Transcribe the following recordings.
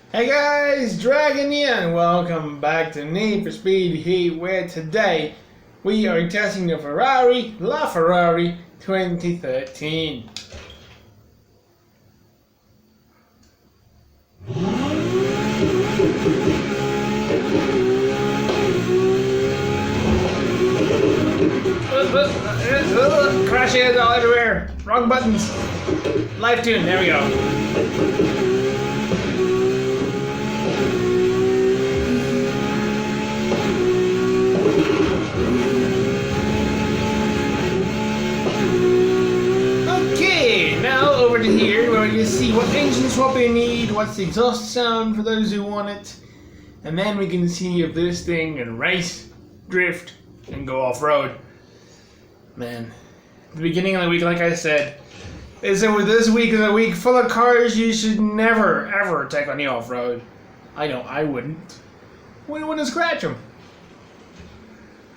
Hey guys, Dragon here, and welcome back to Need for Speed Heat, where today we are testing the Ferrari LaFerrari 2013. Crashes all everywhere. Wrong buttons. Live tune, there we go. Over to here where we can see what engine swap we need, what's the exhaust sound for those who want it, and then we can see if this thing can race, drift, and go off-road. Man, the beginning of the week, like I said, this week is a week full of cars you should never, ever take on the off-road. I know, I wouldn't. Wouldn't want to scratch them.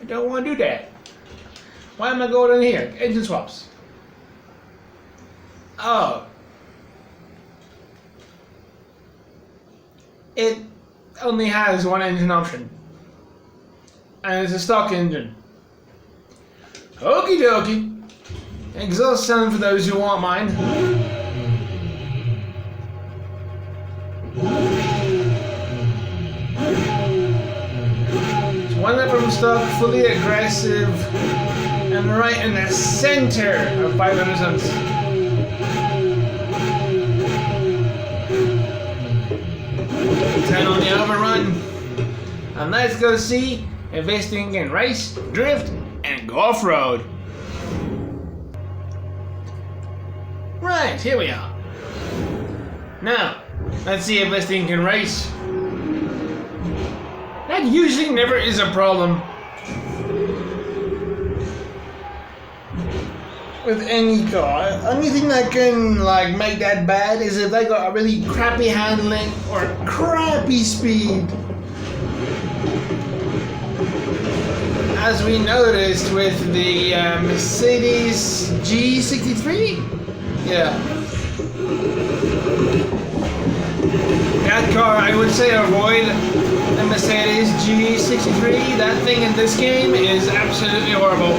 I don't want to do that. Why am I going in here? Engine swaps. Oh. It only has one engine option. And it's a stock engine. Okie dokie. Exhaust sound for those who want mine. It's one up from stock, fully aggressive, and right in the center of 500 cents. Turn on the overrun, and let's go see if this thing can race, drift, and go off-road. Right, here we are. Now, let's see if this thing can race. That usually never is a problem with any car. Only thing that can make that bad is if they got a really crappy handling or crappy speed. As we noticed with the Mercedes G63, yeah, that car I would say avoid the Mercedes G63. That thing in this game is absolutely horrible.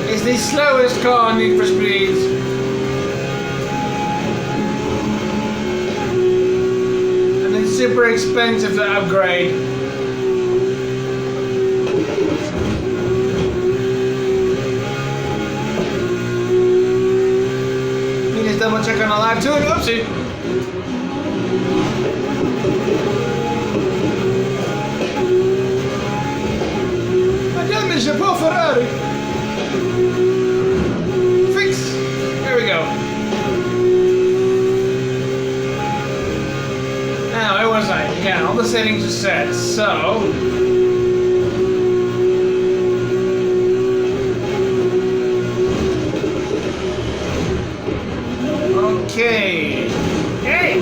It's the slowest car on Need for Speed. And it's super expensive to upgrade. Let me just double check on the live tune. Oopsie. Madame, je peux Ferrari. Fix! There we go. Now, where was I? Yeah, all the settings are set, so... Okay. Hey!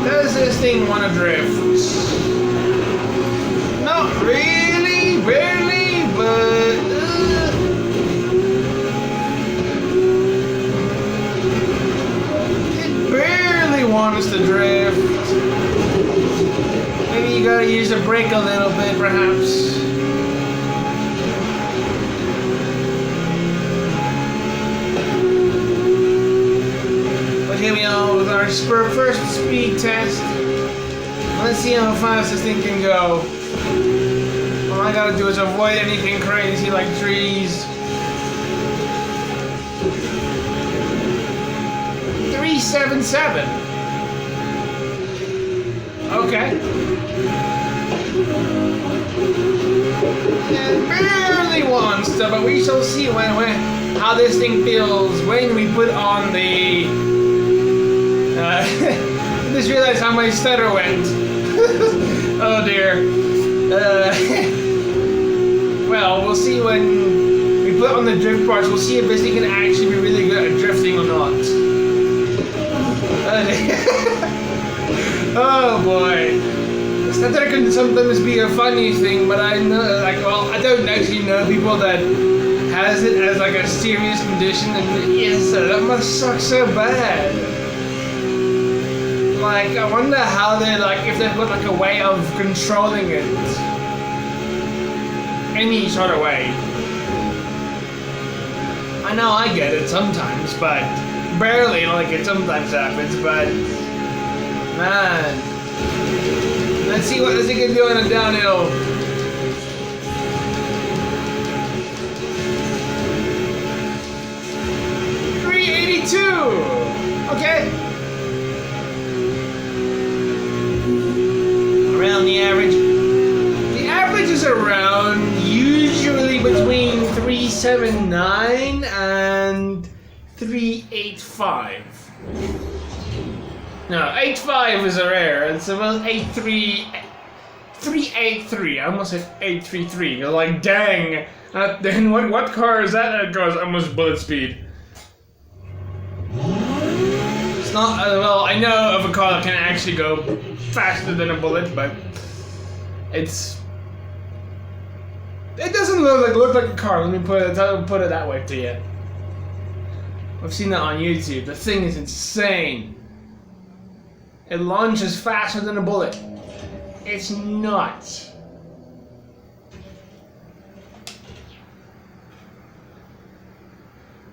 Does this thing want to drift? Not really, barely, but... wants to drift. Maybe you gotta use the brake a little bit, perhaps. But here we are with our first speed test. Let's see how fast this thing can go. All I gotta do is avoid anything crazy like trees. 377. Okay. It barely wants to, but we shall see how this thing feels when we put on the... I just realized how my stutter went. Oh dear. Well, we'll see when we put on the drift parts. We'll see if this thing can actually be really good at drifting or not. Oh boy. Stutter can sometimes be a funny thing, but I know, I don't actually know people that has it as a serious condition, and yes, that must suck so bad. like, I wonder how they, like, if they've got, like, a way of controlling it. Any sort of way. I know I get it sometimes, but barely, like, it sometimes happens, but... Man. Let's see what this thing can do on a downhill. Okay. Around the average. The average is around usually between 379 and 385. No, 85 is a rare. It's about 383. I almost said 833. You're like, dang. Then what car is that that goes almost bullet speed? Not, well, I know of a car that can actually go faster than a bullet, but it doesn't look like a car. Let me put it that way to you. I've seen that on YouTube. The thing is insane. It launches faster than a bullet. It's nuts.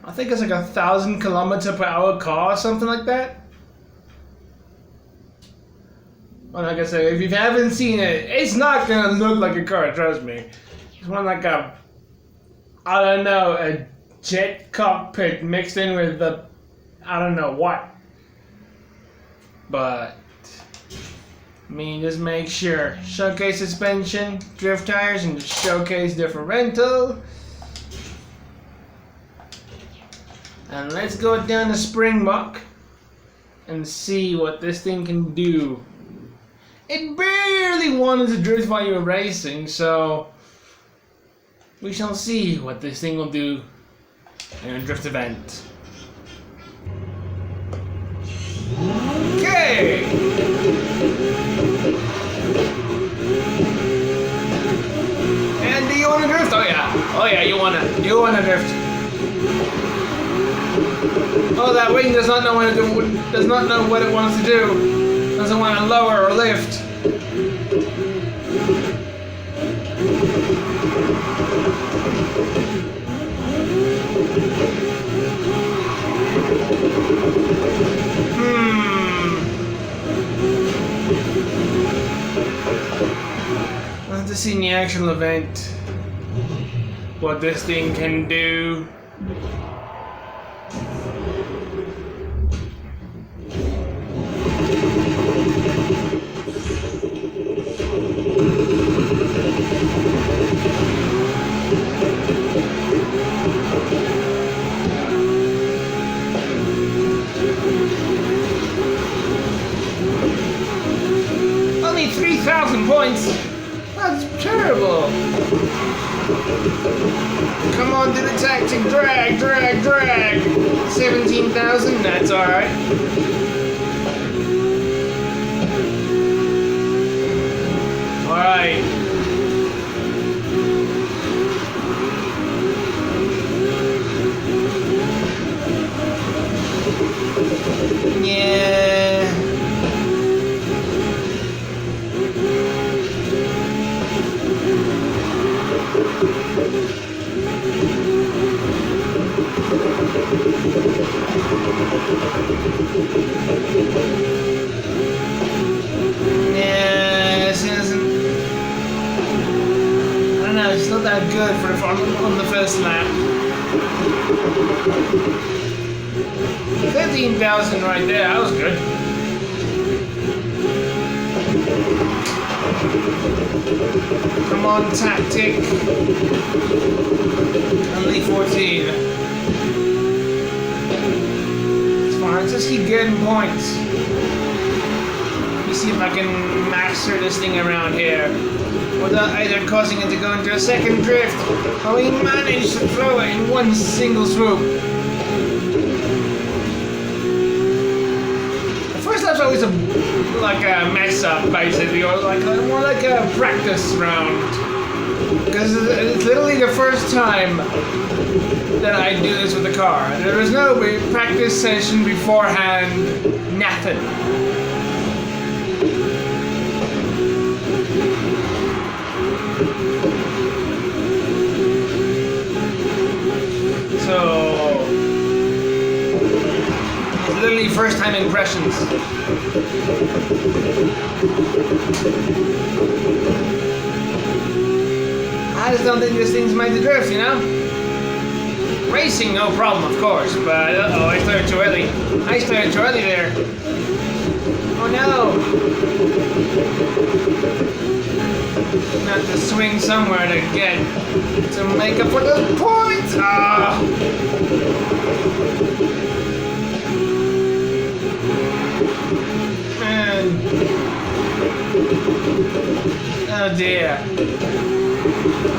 I think it's like 1,000 km/h car or something like that. Well, like I said, if you haven't seen it, it's not gonna look like a car, trust me. It's more like a, I don't know, a jet cockpit mixed in with the, I don't know what. But, I mean, just make sure. Showcase suspension, drift tires, and just showcase differential. And let's go down to Springbok and see what this thing can do. It barely wanted to drift while you were racing, so we shall see what this thing will do in a drift event. Okay! And do you want to drift? Oh yeah. Oh yeah, you wanna drift. Oh, that wing does not know what it wants to do. Doesn't want to lower or lift. I'll have to see in the actual event what this thing can do. Only 3,000 points? That's terrible. Come on, do the tactic. Drag, drag, drag. 17,000, that's alright. Alright. Yeah. This isn't. I don't know. It's not that good for on the first lap. 13,000 right there. That was good. Come on, tactic. Only 14. It's fine. Just keep getting points. Let me see if I can master this thing around here without either causing it to go into a second drift, or we managed to throw it in one single swoop. The first lap's always like a mess up, basically, or like more like a practice round, because it's literally the first time that I do this with the car. There was no practice session beforehand, nothing. So, it's literally first time impressions. I just don't think this thing's made to drift, you know? Racing, no problem, of course, but uh-oh, I started too early. I started too early there. Oh no! Not to swing somewhere to get to make up for those points! Ah! Man. Oh dear.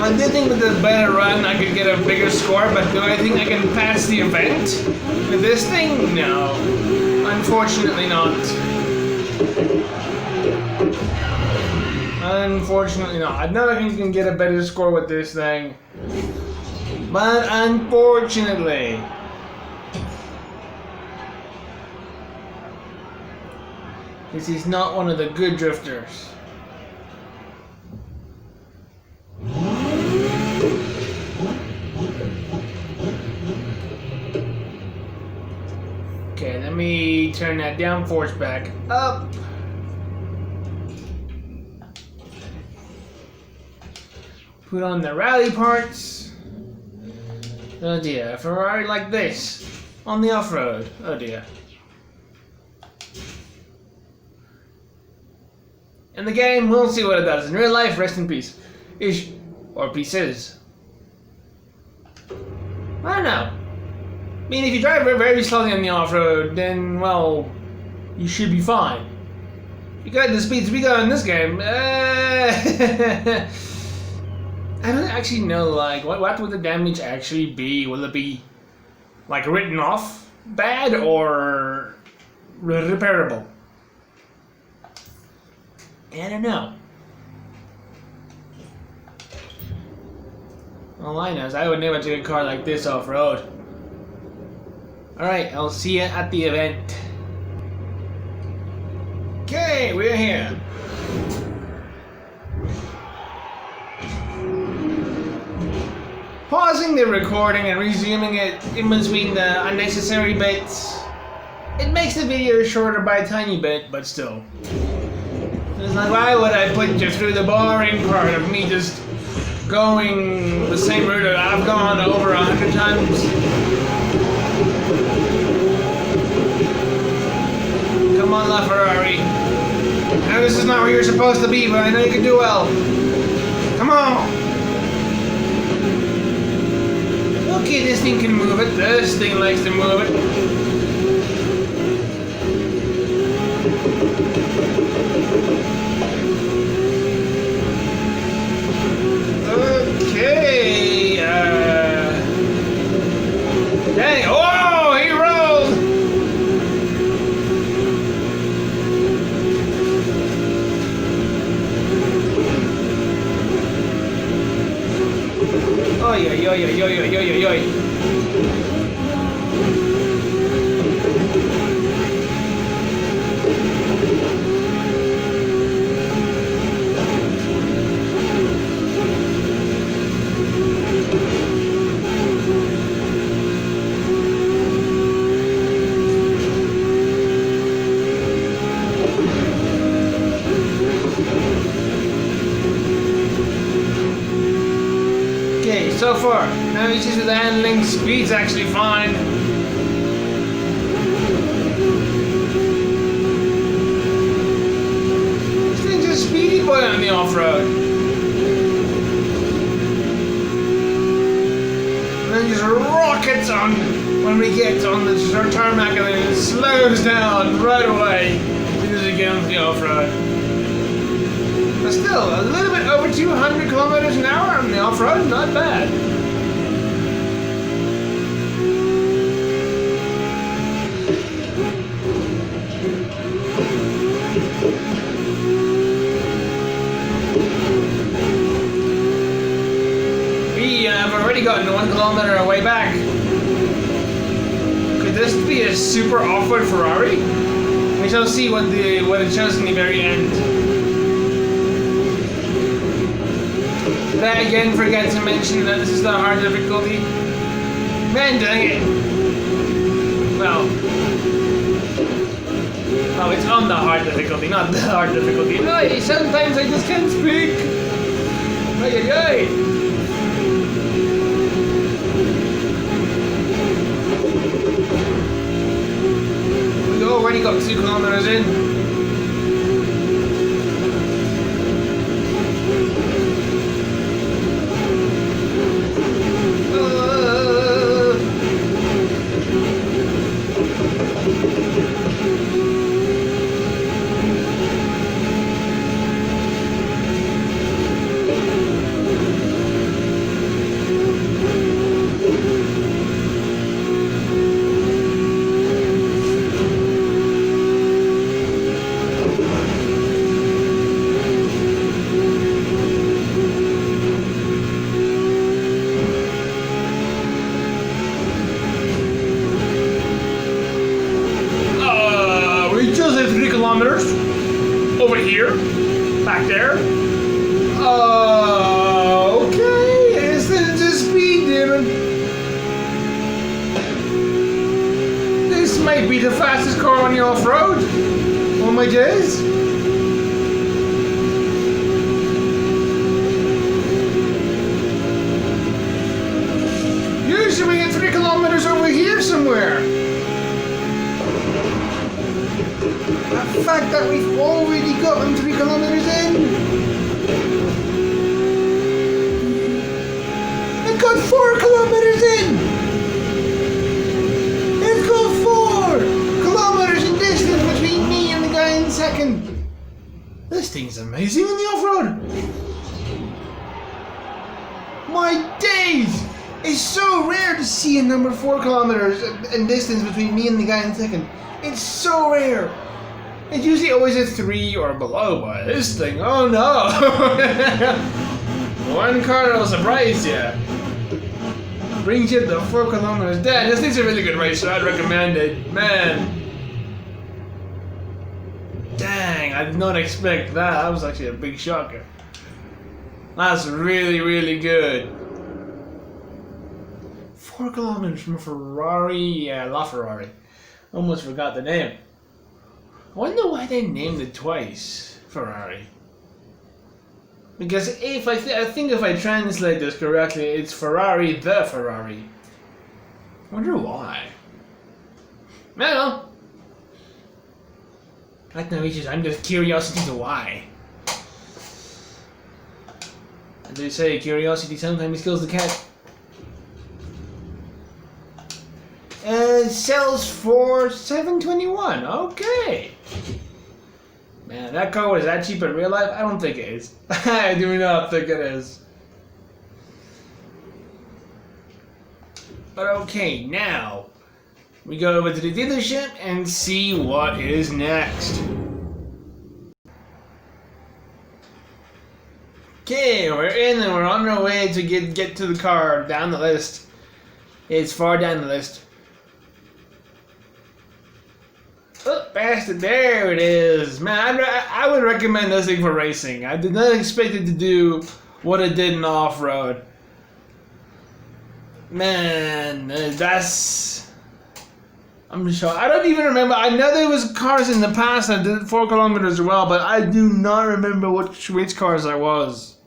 I did think with this better run I could get a bigger score, but do I think I can pass the event with this thing? No. Unfortunately not. Unfortunately not. I know I can get a better score with this thing, but unfortunately. This is not one of the good drifters. Okay, let me turn that downforce back up. Put on the rally parts. Oh dear, a Ferrari like this on the off-road. Oh dear. In the game, we'll see what it does. In real life, rest in peace. Ish. Or pieces. I don't know. I mean, if you drive very slowly on the off-road, then, well, you should be fine. You got the speeds we got in this game. I don't actually know, like, what would the damage actually be? Will it be, like, written off bad or repairable? I don't know. All I know is I would never take a car like this off-road. Alright, I'll see you at the event. Okay, we're here. Pausing the recording and resuming it in between the unnecessary bits. It makes the video shorter by a tiny bit, but still. It's like, why would I put you through the boring part of me just going the same route that I've gone over 100 times? Come on, LaFerrari. I know this is not where you're supposed to be, but I know you can do well. Come on! Okay, this thing can move it. This thing likes to move it. Okay, dang, oh, he rolled! Oh, yeah. So far, no issues with the handling, speed's actually fine. This thing's a speedy boy on the off-road. And then just rockets on when we get on the tarmac, and then it slows down right away as soon as we get on the off-road. But still, a little bit over 200 kilometers an hour on the off-road, not bad. We have already gotten 1 kilometer away back. Could this be a super off-road Ferrari? We shall see what it shows in the very end. Did I again forget to mention that this is the hard difficulty? Man, dang it! Well, oh, it's on the hard difficulty, not the hard difficulty. No, sometimes I just can't speak. Ay, ay, ay. We already got 2 kilometers in. Over here, back there. Okay, it's just speed demon. This might be the fastest car on the off-road. Oh my days. Usually we get 3 kilometers over here somewhere. The fact that we've already gotten 3 kilometers in. It got 4 kilometers in. It's got 4 kilometers in distance between me and the guy in second. This thing's amazing in the off-road. My days! It's so rare to see a number 4 kilometers in distance between me and the guy in second. It's so rare. It's usually always a 3 or below, but this thing, oh no! One car that'll surprise you. Brings you to 4 kilometers. Dad, this thing's a really good race, so I'd recommend it. Man. Dang, I did not expect that. That was actually a big shocker. That's really, really good. 4 kilometers from a Ferrari, yeah, LaFerrari. Almost forgot the name. I wonder why they named it twice, Ferrari. Because if I think if I translate this correctly, it's Ferrari the Ferrari. I wonder why. Well, that's no issues. I'm just curiosity to why. And they say curiosity sometimes kills the cat. It sells for $721. Okay. Man, that car was that cheap in real life? I don't think it is. I do not think it is. But okay, now we go over to the dealership and see what is next. Okay, we're in and we're on our way to get to the car down the list. It's far down the list. Oh, bastard, there it is. Man, I would recommend this thing for racing. I did not expect it to do what it did in off-road. Man, that's... I'm shocked. I don't even remember. I know there was cars in the past that did 4 kilometers as well, but I do not remember which cars I was.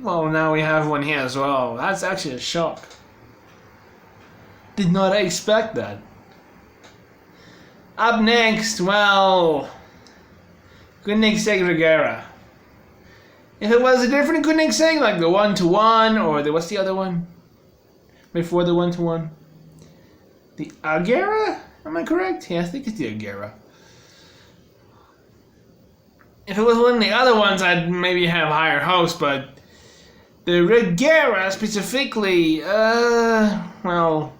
Well, now we have one here as well. That's actually a shock. Did not expect that. Up next, well, Koenigsegg Regera. If it was a different Koenigsegg, like the 1-to-1, or what's the other one? Before the 1-to-1? The Agera? Am I correct? Yeah, I think it's the Agera. If it was one of the other ones, I'd maybe have higher hopes, but the Regera specifically, well,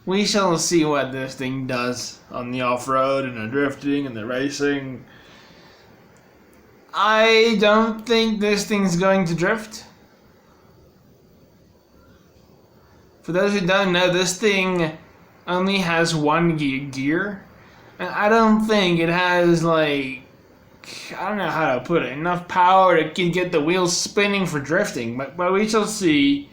we shall see what this thing does on the off-road and the drifting and the racing. I don't think this thing's going to drift. For those who don't know, this thing only has one gear. And I don't think it has, like, I don't know how to put it, enough power to get the wheels spinning for drifting. But we shall see.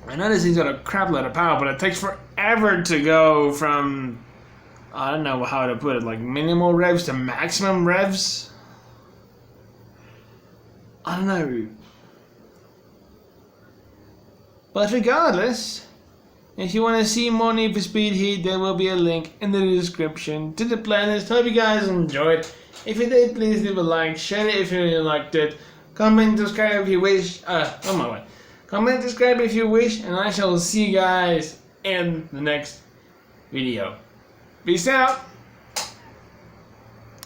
I know this thing's got a crap load of power, but it takes forever to go from, I don't know how to put it, like minimal revs to maximum revs. I don't know. But regardless, if you want to see more Need for Speed Heat, there will be a link in the description to the playlist. Hope you guys enjoyed. If you did, please leave a like, share it if you really liked it, comment, subscribe if you wish. On my way. Comment, subscribe if you wish, and I shall see you guys in the next video. Peace out.